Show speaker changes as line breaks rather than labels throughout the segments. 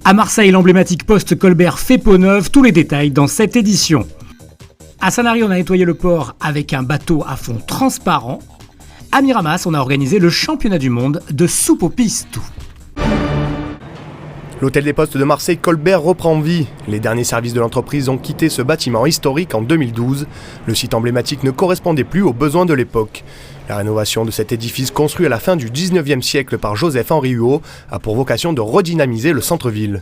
À Marseille, l'emblématique poste Colbert fait peau neuve, tous les détails dans cette édition. À Sanary, on a nettoyé le port avec un bateau à fond transparent. À Miramas, on a organisé le championnat du monde de soupe aux pistes.
L'hôtel des postes de Marseille Colbert reprend vie. Les derniers services de l'entreprise ont quitté ce bâtiment historique en 2012. Le site emblématique ne correspondait plus aux besoins de l'époque. La rénovation de cet édifice construit à la fin du 19e siècle par Joseph-Henri Huot a pour vocation de redynamiser le centre-ville.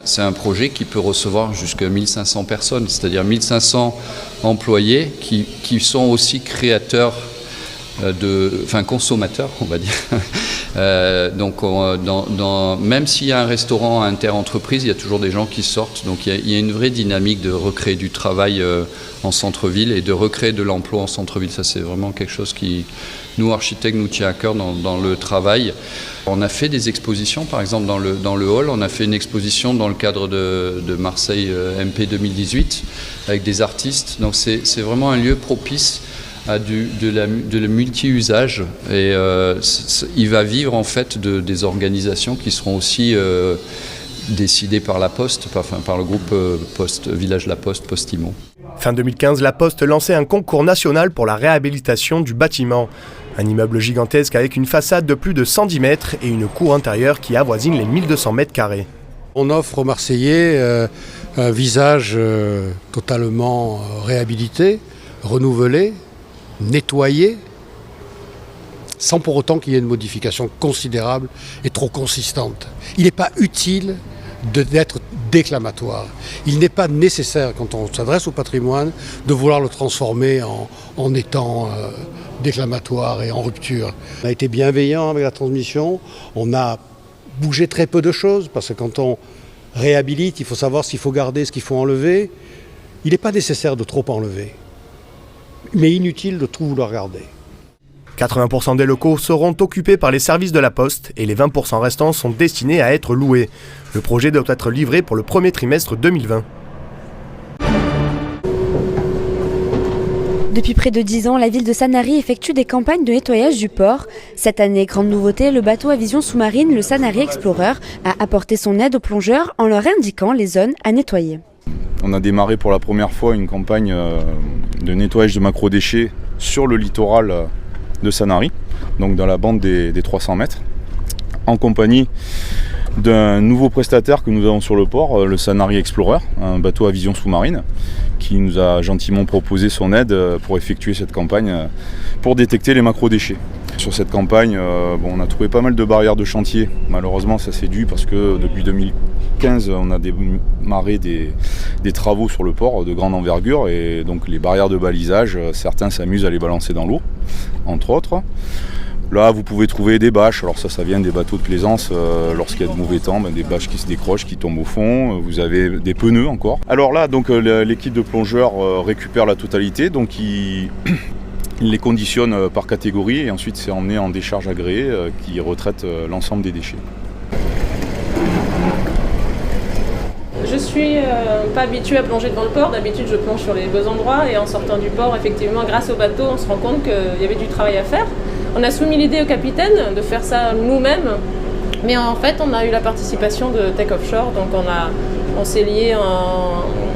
C'est un projet qui peut recevoir jusqu'à 1500 personnes, c'est-à-dire 1500 employés qui sont aussi créateurs consommateurs, on va dire. Même s'il y a un restaurant inter-entreprise, il y a toujours des gens qui sortent. Donc il y a une vraie dynamique de recréer du travail en centre-ville et de recréer de l'emploi en centre-ville. Ça, c'est vraiment quelque chose qui, nous, architectes, nous tient à cœur dans le travail. On a fait des expositions, par exemple dans le hall. On a fait une exposition dans le cadre de Marseille MP 2018 avec des artistes. Donc c'est vraiment un lieu propice à de la multi-usage et il va vivre en fait des organisations qui seront aussi décidées par la Poste, par le groupe Poste, Village La Poste, Postimo.
Fin 2015, la Poste lançait un concours national pour la réhabilitation du bâtiment. Un immeuble gigantesque avec une façade de plus de 110 mètres et une cour intérieure qui avoisine les 1200 mètres carrés.
On offre aux Marseillais un visage totalement réhabilité, renouvelé, nettoyé, sans pour autant qu'il y ait une modification considérable et trop consistante. Il n'est pas utile d'être déclamatoire. Il n'est pas nécessaire, quand on s'adresse au patrimoine, de vouloir le transformer en étant déclamatoire et en rupture. On a été bienveillant avec la transmission, on a bougé très peu de choses, parce que quand on réhabilite, il faut savoir ce qu'il faut garder, ce qu'il faut enlever. Il n'est pas nécessaire de trop enlever, mais inutile de tout vouloir garder.
80% des locaux seront occupés par les services de la Poste et les 20% restants sont destinés à être loués. Le projet doit être livré pour le premier trimestre 2020.
Depuis près de 10 ans, la ville de Sanary effectue des campagnes de nettoyage du port. Cette année, grande nouveauté, le bateau à vision sous-marine, le Sanary Explorer, a apporté son aide aux plongeurs en leur indiquant les zones à nettoyer.
On a démarré pour la première fois une campagne de nettoyage de macro-déchets sur le littoral de Sanary, donc dans la bande des 300 mètres, en compagnie d'un nouveau prestataire que nous avons sur le port, le Sanary Explorer, un bateau à vision sous-marine, qui nous a gentiment proposé son aide pour effectuer cette campagne pour détecter les macro-déchets. Sur cette campagne, on a trouvé pas mal de barrières de chantier. Malheureusement, ça c'est dû parce que depuis 2015, on a démarré des travaux sur le port de grande envergure et donc les barrières de balisage, certains s'amusent à les balancer dans l'eau, entre autres. Là, vous pouvez trouver des bâches. Alors ça vient des bateaux de plaisance. Lorsqu'il y a de mauvais temps, des bâches qui se décrochent, qui tombent au fond. Vous avez des pneus encore. Alors là, donc l'équipe de plongeurs récupère la totalité. Donc il les conditionne par catégorie et ensuite c'est emmené en décharge agréée qui retraite l'ensemble des déchets.
Je suis pas habituée à plonger devant le port. D'habitude, je plonge sur les beaux endroits et en sortant du port, effectivement, grâce au bateau, on se rend compte qu'il y avait du travail à faire. On a soumis l'idée au capitaine de faire ça nous-mêmes, mais en fait, on a eu la participation de Tech Offshore, donc on s'est lié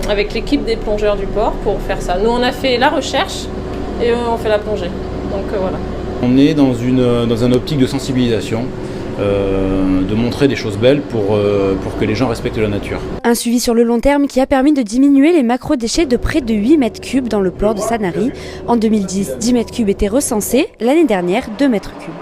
avec l'équipe des plongeurs du port pour faire ça. Nous, on a fait la recherche et eux, on fait la plongée. Donc voilà.
On est dans un optique de sensibilisation. De montrer des choses belles pour que les gens respectent la nature.
Un suivi sur le long terme qui a permis de diminuer les macro-déchets de près de 8 mètres cubes dans le port de Sanary. En 2010, 10 mètres cubes étaient recensés, l'année dernière, 2 mètres cubes.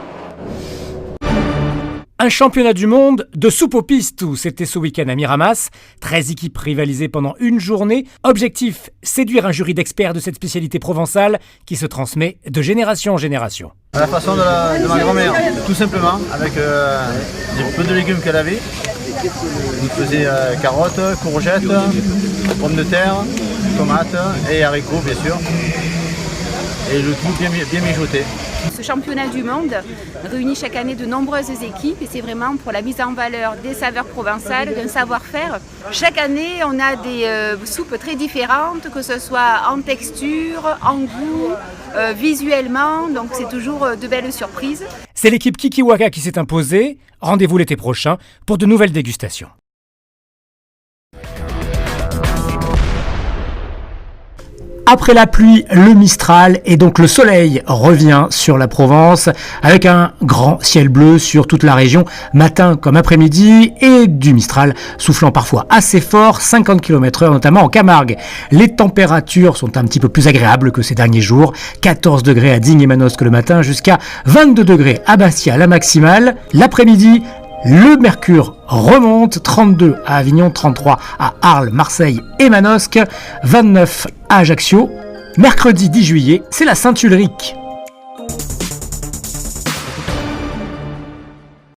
Un championnat du monde de soupe aux pistes, c'était ce week-end à Miramas. 13 équipes rivalisées pendant une journée. Objectif, séduire un jury d'experts de cette spécialité provençale qui se transmet de génération en génération.
À la façon de ma grand-mère, tout simplement, avec peu de légumes qu'elle avait. Elle faisait carottes, courgettes, pommes de terre, tomates et haricots bien sûr. Et le tout bien mijoté.
Ce championnat du monde réunit chaque année de nombreuses équipes et c'est vraiment pour la mise en valeur des saveurs provençales, d'un savoir-faire. Chaque année, on a des soupes très différentes, que ce soit en texture, en goût, visuellement, donc c'est toujours de belles surprises.
C'est l'équipe Kikiwaka qui s'est imposée. Rendez-vous l'été prochain pour de nouvelles dégustations. Après la pluie, le Mistral et donc le soleil revient sur la Provence avec un grand ciel bleu sur toute la région, matin comme après-midi, et du Mistral soufflant parfois assez fort, 50 km/h notamment en Camargue. Les températures sont un petit peu plus agréables que ces derniers jours, 14 degrés à Digne et Manosque le matin jusqu'à 22 degrés à Bastia la maximale. L'après-midi, le mercure remonte, 32 à Avignon, 33 à Arles, Marseille et Manosque, 29 à Ajaccio. Mercredi 10 juillet, c'est la Saint-Ulrich.